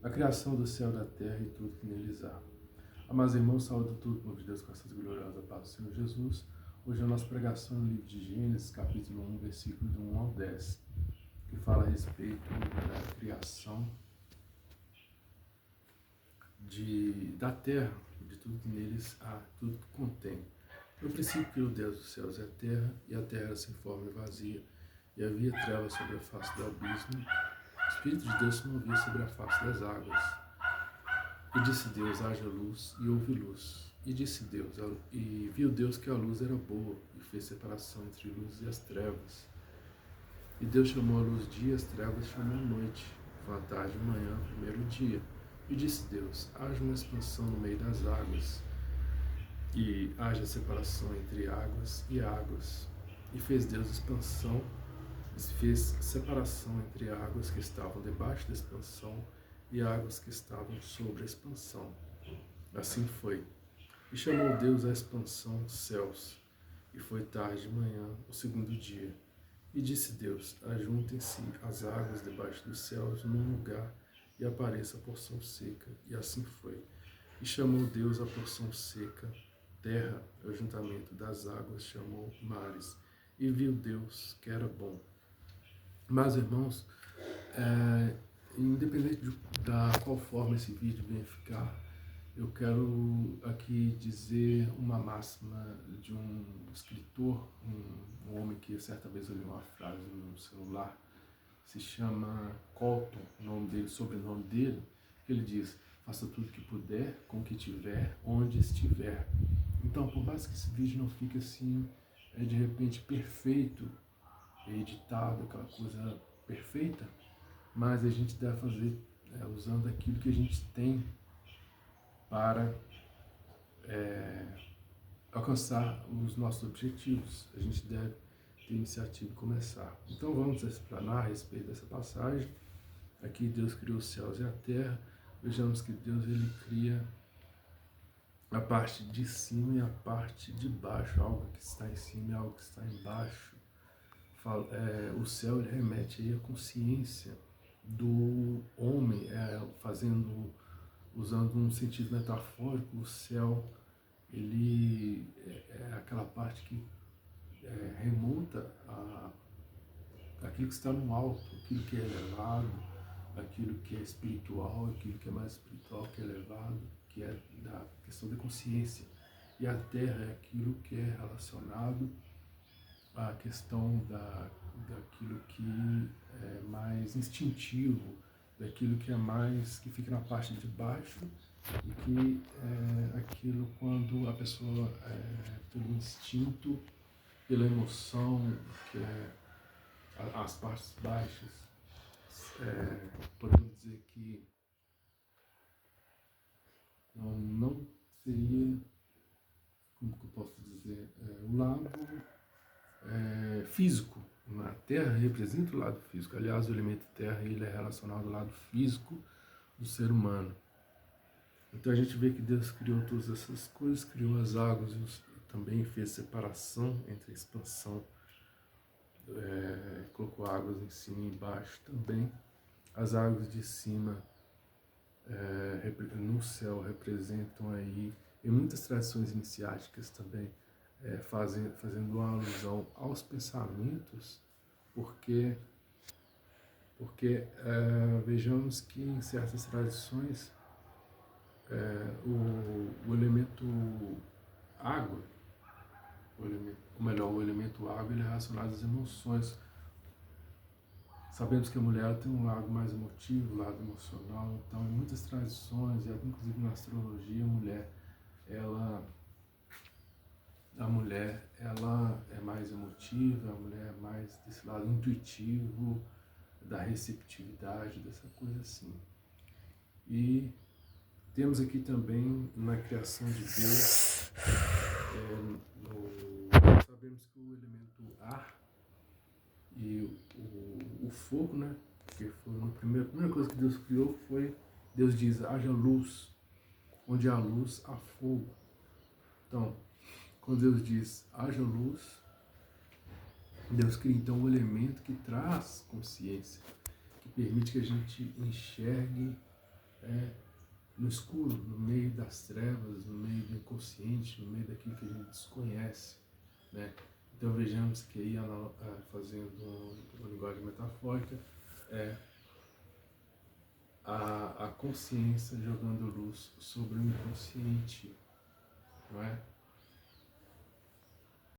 a criação do céu e da terra e tudo que neles há. Amados irmãos, saúde todo o povo de Deus com essa gloriosa paz do Senhor Jesus. Hoje a nossa pregação no livro de Gênesis, capítulo 1, versículo de 1 ao 10, que fala a respeito da criação da terra, de tudo que neles há, tudo que contém. No princípio criou Deus os céus e a terra era sem forma e vazia, e havia trevas sobre a face do abismo. O Espírito de Deus se movia sobre a face das águas. E disse Deus, haja luz, e houve luz. E disse Deus, e viu Deus que a luz era boa, e fez separação entre a luz e as trevas. E Deus chamou a luz dia, as trevas chamou a noite. Foi a tarde e manhã, o primeiro dia. E disse Deus, haja uma expansão no meio das águas, e haja separação entre águas e águas. E fez Deus expansão, fez separação entre águas que estavam debaixo da expansão e águas que estavam sobre a expansão. Assim foi. E chamou Deus a expansão céus. E foi tarde de manhã, o segundo dia. E disse Deus, ajuntem-se as águas debaixo dos céus num lugar, e apareça a porção seca. E assim foi. E chamou Deus a porção seca, terra, o ajuntamento das águas chamou mares. E viu Deus que era bom. Mas, irmãos, independente da qual forma esse vídeo venha ficar, eu quero aqui dizer uma máxima de um escritor, um homem que certa vez eu li uma frase no celular, se chama Colton, o nome dele, sobrenome dele, que ele diz, faça tudo que puder, com o que tiver, onde estiver. Então, por mais que esse vídeo não fique assim, de repente perfeito, editado, aquela coisa perfeita, mas a gente deve fazer usando aquilo que a gente tem para alcançar os nossos objetivos. A gente deve ter iniciativa e começar. Então vamos explanar a respeito dessa passagem. Aqui Deus criou os céus e a terra. Vejamos que Deus ele cria a parte de cima e a parte de baixo, algo que está em cima e algo que está embaixo. O céu ele remete aí à consciência do homem, usando um sentido metafórico, o céu ele é aquela parte que remonta aquilo que está no alto, aquilo que é elevado, aquilo que é espiritual, aquilo que é mais espiritual que é elevado, que é da questão da consciência. E a terra é aquilo que é relacionado à questão daquilo que é mais instintivo, daquilo que é mais, que fica na parte de baixo, e que é aquilo quando a pessoa, pelo instinto, pela emoção, que é as partes baixas, podemos dizer que não seria, como que eu posso dizer, o lado físico. A terra representa o lado físico. Aliás, o elemento terra ele é relacionado ao lado físico do ser humano. Então a gente vê que Deus criou todas essas coisas, criou as águas e também fez separação entre a expansão, colocou águas em cima e embaixo também. As águas de cima no céu representam aí, em muitas tradições iniciáticas também, fazendo uma alusão aos pensamentos, porque vejamos que em certas tradições o elemento água, o elemento água ele é relacionado às emoções. Sabemos que a mulher tem um lado mais emotivo, um lado emocional, então em muitas tradições, inclusive na astrologia, a mulher ela é mais emotiva, a mulher é mais desse lado intuitivo, da receptividade, dessa coisa assim. E temos aqui também na criação de Deus, sabemos que o elemento ar e o fogo, né? Que foi a primeira coisa que Deus criou foi, Deus diz, haja luz, onde há luz, há fogo. Então, quando Deus diz, haja luz, Deus cria então um elemento que traz consciência, que permite que a gente enxergue no escuro, no meio das trevas, no meio do inconsciente, no meio daquilo que a gente desconhece, né? Então vejamos que aí, fazendo uma linguagem metafórica, a consciência jogando luz sobre o inconsciente, não é?